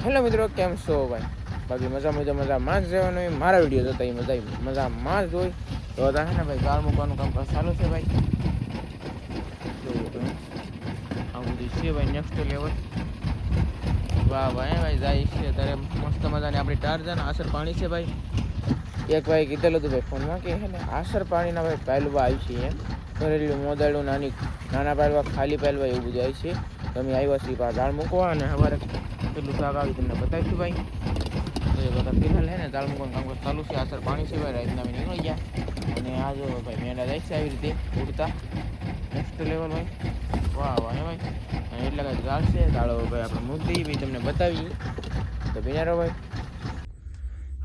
Hello મિત્રો, કેમ છો ભાઈ? બાકી મજામાં જ રહેવાનું. મારા વિડીયો જોતા મજામાં જ હોય તો હતા હે ને ભાઈ, ગાળ મૂકવાનું કામ ચાલુ છે ભાઈ. આવું બધું છે ભાઈ, નેક્સ્ટ લેવલ. વાહ ભાઈ જાય છે ત્યારે મસ્ત મજાની આપણી ટારજાન આસર પાણી છે ભાઈ. એક ભાઈ કીધેલું હતું ભાઈ ફોનમાં કે હે ને આસર પાણીના ભાઈ પાયલવા આવી છે એમ. ભરેલું મોદાળું નાના પાયલવા, ખાલી પાયલવા એવું બધું આવી છે. તમે આવ્યા છીએ દાળ મૂકવા અને સવારે કેટલું શાક આવી તમને બતાવીશું ભાઈ. તો એ બધા ફિલહાલ હે ને દાળ મૂકવાનું કામકાજ ચાલુ છે. આસર પાણી છે ભાઈ, રાતના અમે નીકળી ગયા અને આ જો ભાઈ મેંડા જાય છે આવી રીતે ઉડતા. નેક્સ્ટ લેવલ ભાઈ, વાહ હે ભાઈ. અને એટલે કાંઈ દાળ છે, દાળો ભાઈ આપણે મૂકી દઈએ ભાઈ, તમને બતાવીએ તો બિનારો ભાઈ.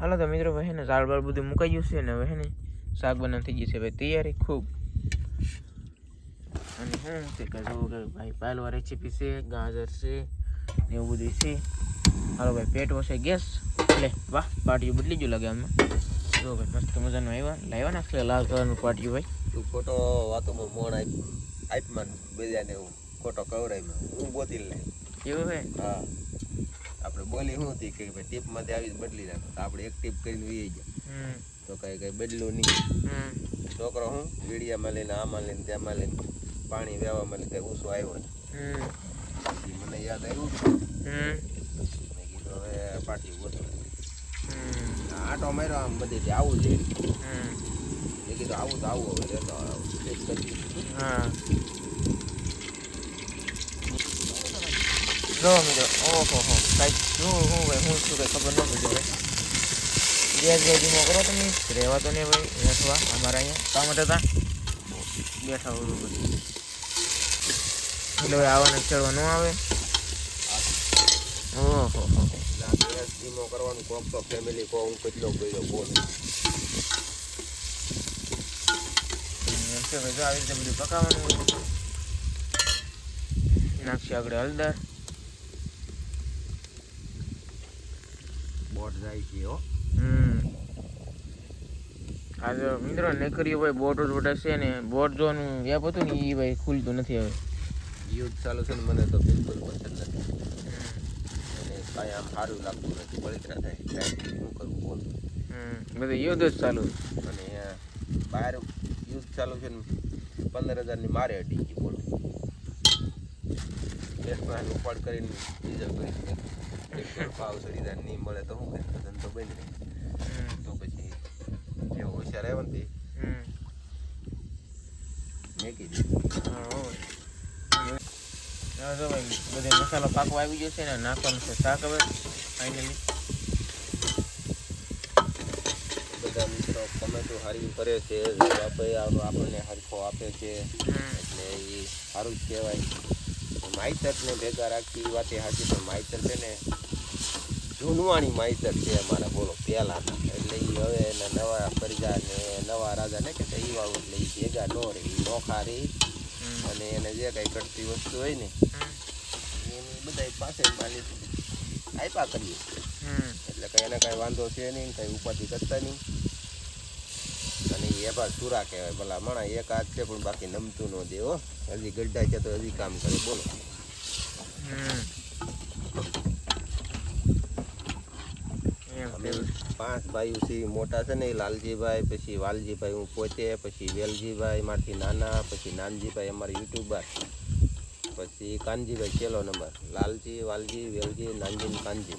હાલો તો મિત્રો ભાઈ ને દાળ બાળ બધું મુકાઈ ગયું છે ને હવે ને શાક બનાવ થઈ ગઈ છે ભાઈ તૈયારી ખૂબ. અને શું છે કે જો ભાઈ પાયલવા રેસીપી છે, ગાજર છે ને એવું બધું છે. હાલો ભાઈ પેટ વસે ગેસ એટલે વાહ પાટિયું બદલી ગયું લાગે આમાં. જો ભાઈ મસ્ત મજાનું લાવ્યા નાખે લાલ કલરનું પાટિયું ભાઈ. તું ખોટો વાતોમાં મોણ આઈપમાં બેજાને હું ખોટો કવરાઈમાં હું બોતી લે એવું હે. હા આપણે બોલી શું હતી કે ભાઈ ટીપમાંથી આવી બદલી નાખો તો આપણે એક ટીપ કરીને વી ગયા તો કઈ બદલું નહીં. છોકરો હું વીડિયામાં લઈને આમાં લઈને ત્યાંમાં લઈને પાણી વેવામાં લઈને કઈ ઊંચો આવ્યો ને પછી મને યાદ આવ્યું મેં કીધું હવે પાટી ગોતો આટો માર્યો આમ બધી આવું જ મેં કીધું આવું તો આવું હવે લેતો કરી. હા જો મિત્રો ઓહો કાંઈ શું ભાઈ હું શું કંઈ ખબર ન પડી ભાઈ. ગેસ ધીમો કરો તમે, રહેવા તો નહીં ભાઈ. હેઠવા અમારા અહીંયા કામ હતા બેઠા હોય પછી એટલે ભાઈ આવવાને ચડવા ન આવે. ઓહો ગેસ ધીમો કરવાનું કોક તો ફેમિલી કો હું કેટલો કર્યો બોલ એમ છે ભાઈ. જો આવી રીતે બધું પકાવવાનું નાખશે આગળ હળદર. બોટ જાય છે હો. આ જો મિત્રો નીકળ્યું ભાઈ બોટ જ છે ને બોટ જોવાનું એપ હતું ને એ ભાઈ ખુલતું નથી હવે. યુદ્ધ ચાલુ છે ને મને તો બિલકુલ પસંદ નથી અને કાંઈ આમ સારું લાગતું નથી. બળતરા થાય કાંઈ શું કરવું બોલ. બધું યુદ્ધ જ ચાલુ અને બહાર યુદ્ધ ચાલુ છે ને 15,000ની મારે અડી ગઈ બોલ. દેશમાં ઉપાડ કરીને બીજા કરી ભાવ ચડી જાય નહીં મળે તો શું કરે ધંધો બંધ રહે. તો પછી જે હોશિયાર આવ્યો ને મેકી દીધું. જો ભાઈ બધે મસાલો પાકવા આવી ગયો છે ને નાખવાનું છે શાક હવે ફાઇનલી. બધા મિત્રો કમેન્ટો સારી કરે છે, આપણને હરખો આપે છે એટલે એ સારું જ કહેવાય. માઈતરને ભેગા રાખી એ વાતે સાચી પણ માઈતર છે ને જૂનવાણી માઈતર છે અમારા બોલો પહેલાંના. એટલે એ હવે એના નવા પ્રજા ને નવા રાજા ને કે એ વાળું એટલે એ ભેગા ન રહે, એ નોખા રહી અને એને જે કાંઈ ઘટતી વસ્તુ હોય ને એની બધા પાસે માલિક આપ્યા કરીએ એટલે કંઈ એને કાંઈ વાંધો છે નહીં, કંઈ ઉપાધિ કરતા નહીં. અને એ બા સુરા કહેવાય ભલા મણા એક હાથ છે પણ બાકી નમતું ન દે હો. હજી ગड्ढा છે તો હજી કામ કરે બોલો. અમે 5 ભાઈઓ છીએ. મોટા છે ને એ લાલજીભાઈ, પછી વાલજીભાઈ હું પોતે, પછી વેલજીભાઈ મારથી નાના, પછી નાનજીભાઈ અમારા યુટ્યુબર, પછી કાનજીભાઈ છેલ્લો નંબર. લાલજી, વાલજી, વેલજી, નાનજી, કાનજી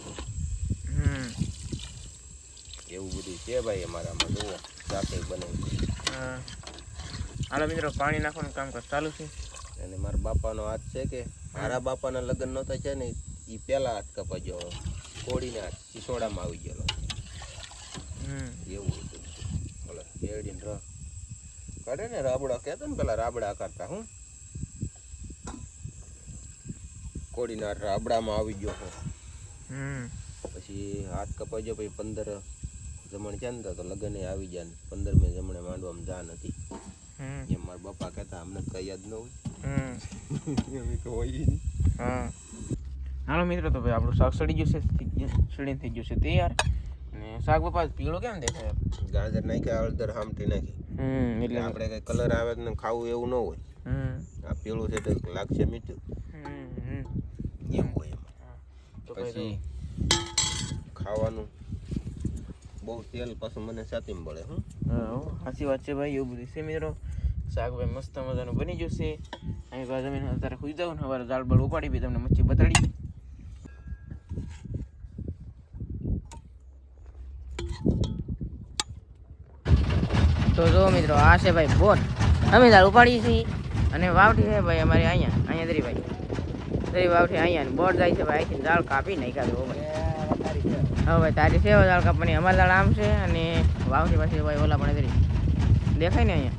એવું બધું છે ભાઈ અમારામાં. જુઓ સાથે બનાવી. હાલો મિત્રો પાણી નાખવાનું કામકાજ ચાલુ છે. અને મારા બાપાનો હાથ છે કે મારા બાપાના લગ્ન નહોતા છે ને એ પહેલા હાથ કપાઈ ગયો, કોડીને હાથ સિસોડામાં આવી ગયેલો એવું હતું. બોલો શેરડીને રસ કાઢે ને રાબડા કહેતા ને પેલા રાબડા કરતા હું કોડીના રાબડામાં આવી ગયો. પછી હાથ કપાઈ ગયો. પછી 15 જમણ છે ને તો લગ્ન આવી જાય ને 15મે જમણે માંડવામાં જા નથી એમ મારા બાપા કહેતા. અમને કઈ યાદ ન હોય એમ તો હોય નહીં. હાલો મિત્રો તો ભાઈ આપણું શાક સડી ગયું છે, સડીને થઈ ગયું છે તૈયાર. અને શાક બાપા પીળો કેમ દેખાય? ગાજર નાખ્યા, હળદર હામટી નાખી એટલે આપણે કઈ કલર આવે ને ખાવું એવું ન હોય. આ પીળું છે તો લાગશે મીઠું એમ હોય. પછી ખાવાનું બહુ તેલ પાછું મને સાતીમાં બળે હું સાચી વાત છે ભાઈ, એવું બધું છે મિત્રો. શાક ભાઈ મસ્ત મજાનું બની જશે. અહીં બાજુ જમીન અત્યારે સુઈ જાઉં ને સવારે દાળ બાળ ઉપાડી બી તમને મચ્છી બતાડી. તો જો મિત્રો આ છે ભાઈ બોટ, અમે દાળ ઉપાડી છીએ અને વાવઠી છે ભાઈ અમારી અહીંયા દરી ભાઈ વાવઠી અહીંયા બોટ જાય છે ભાઈ, અહીંથી દાળ કાપી નાખ્યા છે ભાઈ. હા ભાઈ તારી છે દાળ કાપવાની, અમારી દાળ આમ છે અને વાવઠી પાછી ભાઈ ઓલા પણ દરી દેખાય ને અહીંયા.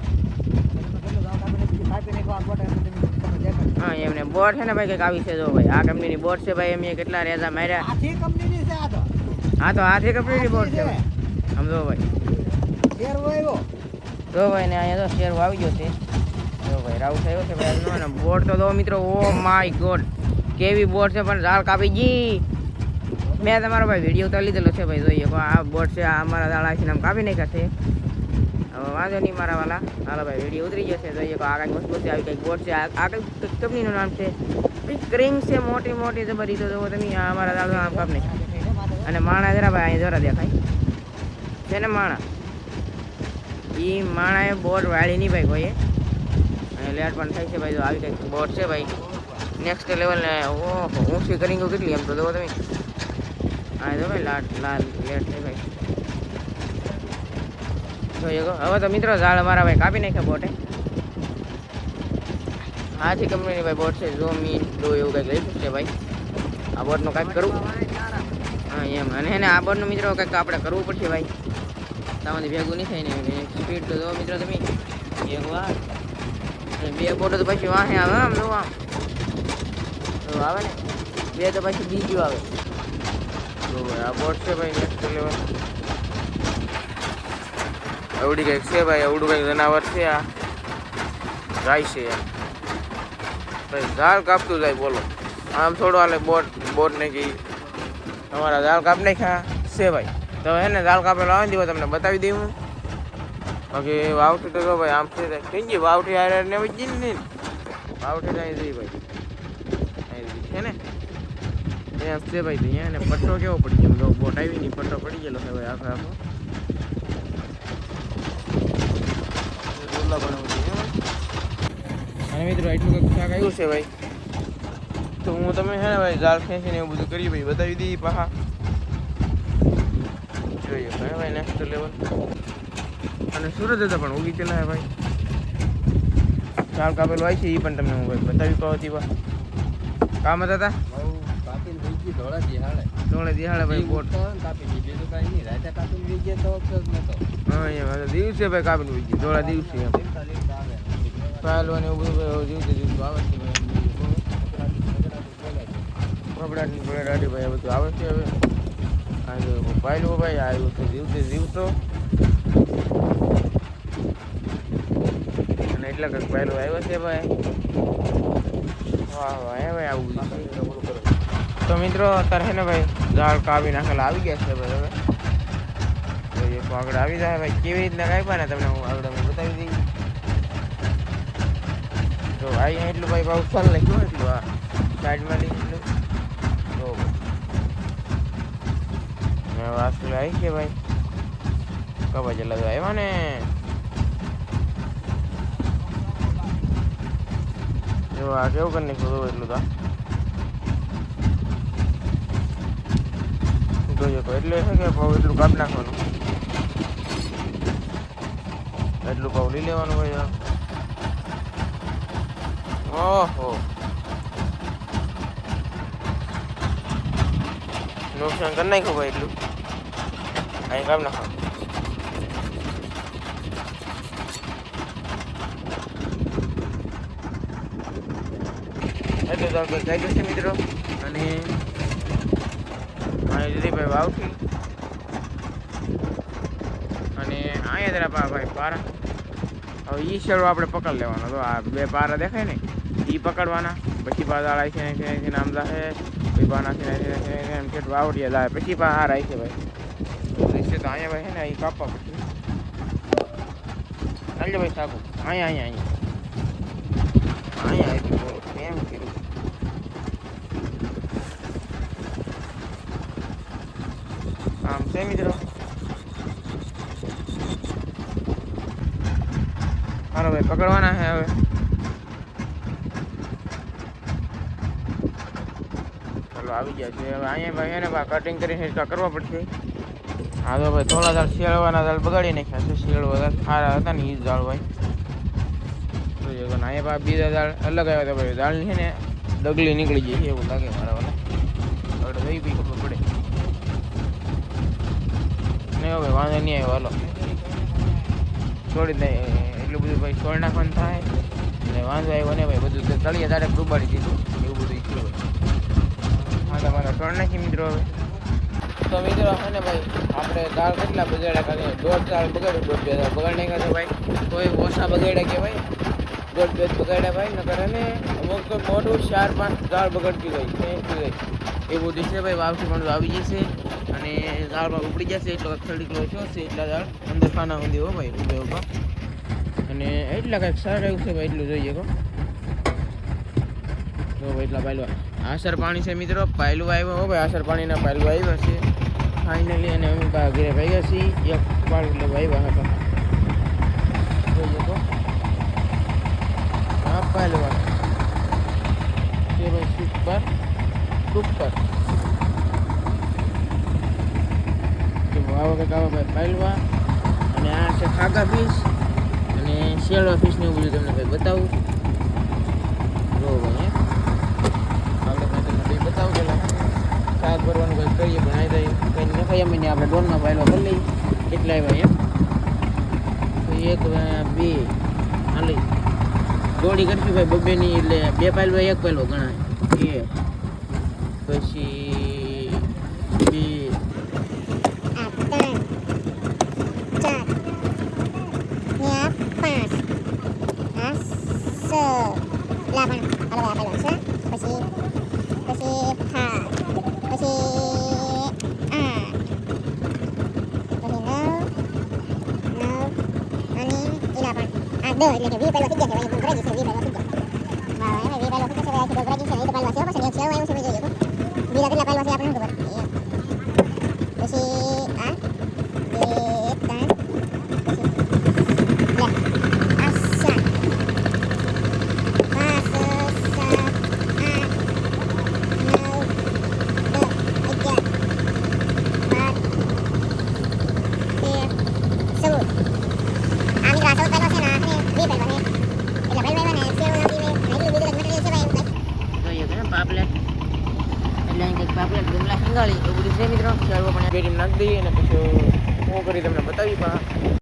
હા એમને બોટ છે ને ભાઈ કંઈક આવી છે. જો ભાઈ આ કંપનીની બોટ છે ભાઈ, એમ કેટલા રેજા માર્યા. હા તો આથી કંપનીની બોટ છે ભાઈ. આમ જો ભાઈ જો ભાઈ ને અહીંયા તો શેર આવી ગયો છે. જો ભાઈ રાઉ થયો છે ભાઈ ને બોટ તો દો મિત્રો. ઓ માય ગોડ કેવી બોટ છે, પણ ઝાડ કાપી ગઈ. મેં તમારો ભાઈ વિડીયો ઉતારી લીધેલો છે ભાઈ. જોઈએ આ બોટ છે, આ અમારા દાળ આખી નામ કાપી નાખ્યા છે. હવે વાંધો નહીં મારા વાલા, હાલો ભાઈ વિડીયો ઉતરી જશે. જોઈએ આ કંઈક વસ્તુ છે, આવી કંઈક બોટ છે. આ કંઈક કંપનીનું નામ છે, ક્રિંગ છે, મોટી મોટી જબરી. તો જુઓ તમે આ અમારા દાળ આમ કાપ નાખ્યા. અને માણા જરા ભાઈ અહીં જરા દેખાય છે ને માણા, એ માણાએ બોટ વાળી નહીં ભાઈ કોઈએ. અને લેટ પણ થાય છે ભાઈ. જો આવી કંઈક બોટ છે ભાઈ, નેક્સ્ટ લેવલ ને ઓહો ઊંચી કરી કેટલી એમ તો જુઓ તમે. હા જો ભાઈ લાટ લાલ લેટ છે ભાઈ. જોઈએ હવે તો મિત્રો ઝાડ અમારા ભાઈ કાપી નાખ્યા બોટે. આથી કંપનીની ભાઈ બોટ છે, ઝોમીન ડો એવું કંઈક લઈશું છે ભાઈ. આ બોટનું કાંઈક કરવું. હા એમ અને એને આ બોટનું મિત્રો કંઈક આપણે કરવું પડશે ભાઈ. તમારી ભેગું નહીં થાય ને સ્પીડ તો જો મિત્રો તમે એક વાર અને બે બોટો તો પછી વાહે આવે. આમ જો આમ તો આવે ને બે તો પછી બીજું આવે. તો ભાઈ આ બોટ છે ભાઈ નેક્સ્ટ લેવલ. અવડી કંઈક છે ભાઈ, અવડું કંઈક જનાવર છે. આ ગાય છે એમ ભાઈ, ઝાડ કાપતું જાય બોલો. આમ થોડું હાલે બોટ ને કે તમારા ઝાડ કાપ નાખ્યા છે ભાઈ. તો હે ને દાળ કાપેલો આવે ને તમને બતાવી દઉં હું. બાકી વાવઠી તો જો ભાઈ આમ છે થઈ ગઈ વાવઠી હારે ને વજી ને વાવઠી જાય જઈ ભાઈ છે ને એમ છે ભાઈ. અહીંયા ને પટ્ટો કેવો પડી ગયો, જો બોટ આવી નહીં પટ્ટો પડી ગયેલો છે ભાઈ આખો આખો. અને મિત્રો એટલું કંઈક શાક આવ્યું છે ભાઈ. તો હું તમે છે ને ભાઈ જાળ ખેંચીને એવું બધું કરી ભાઈ બતાવી દઈએ પાછા. જોઈએ ભાઈ નેક્સ્ટ લેવલ. અને સુરત હતા પણ ઉગી ચલા હે ભાઈ. ચાલ કાપેલું આવી છે એ પણ તમને હું ભાઈ બતાવી કહો હતી વા કામ હતા ધોળે દિહાળે ભાઈ બોટ હા એમ દિવસે ભાઈ કાપીને ઉગી ગઈ ધોળા દિવસે એમ પાયલવાને એવું બધું જીવતે જીવતું આવે છે ભાઈ. કપડાની બળેડાડી ભાઈ આ બધું આવે છે હવે. પાયલો ભાઈ આવ્યું છે જીવતે જીવતો અને એટલા કંઈક પાયલો આવ્યો છે ભાઈ. વાહ વાહ હે ભાઈ આવું તો મિત્રો અત્યારે છે ને ભાઈ ઝાડ કાપી નાખેલા આવી ગયા છે ભાઈ. હવે તો આગળ આવી જાય ભાઈ કેવી રીતના કાપ્યા ને તમને હું આગળ બતાવી દઈ. તો અહીંયા એટલું ભાઈ ભાવ ફલ નાખ્યું એટલું આ સાઈડમાં લઈ એટલું તો વાસુલ આવી છે ભાઈ. કબા જલા તો આવ્યા ને જો આ કેવું કરી નાખ્યું એટલું તો જોઈએ તો એટલે છે કે ભાવ એટલું કાપ નાખવાનું, એટલું ભાવ લઈ લેવાનું ભાઈ. ઓહો નુકસાન કરી નાખ્યું ભાઈ એટલું અહીં કામ નાખો. એટલે તો કંઈક થઈ ગયું છે મિત્રો. અને અહીં દીધી ભાઈ વાવથી અને અહીંયા જરા ભાઈ પારા. હવે એ શેડો આપણે પકડી લેવાનો. તો આ બે પારા દેખાય ને એ પકડવાના. પછી પાછા રાખી નાખીને આમ જાય પછી પા નાખી એમ કેટલું આવડિયા જાય પછી પા આ રાખે ભાઈ. તો અહીંયા ભાઈ છે ને એ કાપવા પછી ચાલજો ભાઈ સાકું અહીંયા એમ કર્યું. આમ છે મિત્રો. હાલો ભાઈ પકડવાના છે હવે. ચાલો આવી ગયા છે હવે. અહીંયા ભાઈ એને કટિંગ કરીને હિંચકા કરવા પડશે. હા તો ભાઈ થોડા દાળ શેળવાના દાળ બગાડી નાખ્યા છે. શેળવા દાળ ખારા હતા ને એ જ દાળ ભાઈ. અહીંયા ભાઈ બીજા દાળ અલગ આવ્યા હતા ભાઈ. દાળની છે ને ડગલી નીકળી જાય છે એવું લાગે મારા વાળા. હવે દહીં બી ખબર પડે નહીં હવે વાંધો નહીં આવ્યો. હાલો છોડી દે એટલું બધું ભાઈ છોડ નાખવાનું થાય એટલે વાંધો આવ્યો ને ભાઈ. બધું તળીએ તારે ડૂબાડી દીધું એવું બધું ઈચ્છું હોય. હા તમારા છોડ નાખી મિત્રો હવે. તો મિત્રો છે ને ભાઈ આપણે દાળ કેટલા બગાડ્યા કાંઈ 1.5 દાળ બગાડ્યું, 1.5 2 દાળ બગાડ નહીં કાઢે ભાઈ. કોઈ ઓછા બગાડ્યા કે ભાઈ 1.5 2 બગાડ્યા ભાઈ. નકર ને અમુક તો મોટું 4-5 દાળ બગડતી હોય એ બધું છે ભાઈ. વાવથી પણ આવી જશે અને દાળમાં ઉપડી જશે એટલો 30 કિલો છે એટલા દાળ અંદર ખાના સુધી હો ભાઈ ઉભે ઉભા. અને એટલા કાંઈક સારા એવું છે ભાઈ એટલું જોઈએ કહો તો ભાઈ એટલા પાયલું આસર પાણી છે મિત્રો. પાયલું આવ્યો હો ભાઈ. આસર પાણીના પાયલું આવ્યા છે ફાઇનલી. અને અમે ઘરે ભાગ્યા છીએ એક પાડું લેવા આવ્યા હતા જોઈએ તો હા પાયલું છે ભાઈ. સુપર આવો કંઈક આવો ભાઈ પાયલવા. અને આ છે ખાગા ફિશ અને શેળવા ફિશને એવું બધું તમને ભાઈ બતાવું. જો ભાઈ આપણે તમને કંઈ બતાવું પેલા શાક ભરવાનું કંઈક કરીએ પણ આવી જાય કંઈ નખાઈ અમે આપણે ડોનમાં પાયલવા કરી લઈએ કેટલા આવ્યા એમ. તો 1 2 હાલી દોડી કરશું ભાઈ બબ્બેની એટલે 2 પાયલવા 1 પાયલો ગણાય. પછી 2 એટલે કે 20 પહેલા થઈ ગયા છે ભાઈ. ભરાઈ જશે 20 પહેલા થઈ ગયા. હા હવે 20 પહેલા થઈ જશે ભાઈ. આખી ભરાઈ જશે. એ તો પહેલા છે પછી એક શેર આવ્યું છે મેં જોઈએ તો બીજા કેટલા પહેલા છે આપણે ખબર. પછી આ 1 2 પેટી નાખી દઈએ અને પછી હું કરી તમને બતાવી પણ